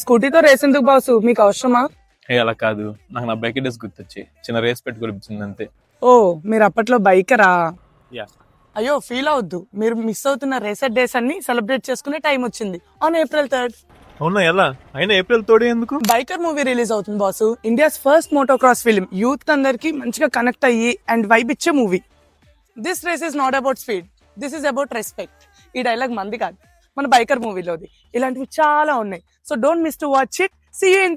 స్కూటీతో race ఎందుకు boss, మీకు అవసరమా? అలా కాదు, నాకు నా బైక్ డేస్ గుర్తొచ్చి చిన్న రేస్ పెట్టుకొనిపించింది అంతే. ఓ, మీరు అప్పట్లో బైకరా? యా. అయ్యో ఫీల్ అవద్దు, మీరు మిస్ అవుతున్న రేసర్ డేస్ అన్ని సెలబ్రేట్ చేసుకునే టైం వచ్చింది ఆన్ April 3rd. అవునా? ఎలా అయినా ఏప్రిల్ తోడే ఎందుకు? బైకర్ మూవీ రిలీజ్ అవుతుంది boss. India's first motocross film. Youth అందరికి మంచిగా కనెక్ట్ అయ్యి అండ్ వైబ్ ఇచ్చే movie. This race is not about speed, this is about respect. ఈ డైలాగ్ మంది కాదు, మన బైకర్ మూవీలోది. ఇలాంటివి చాలా ఉన్నాయి. So don't miss to watch it. See you in the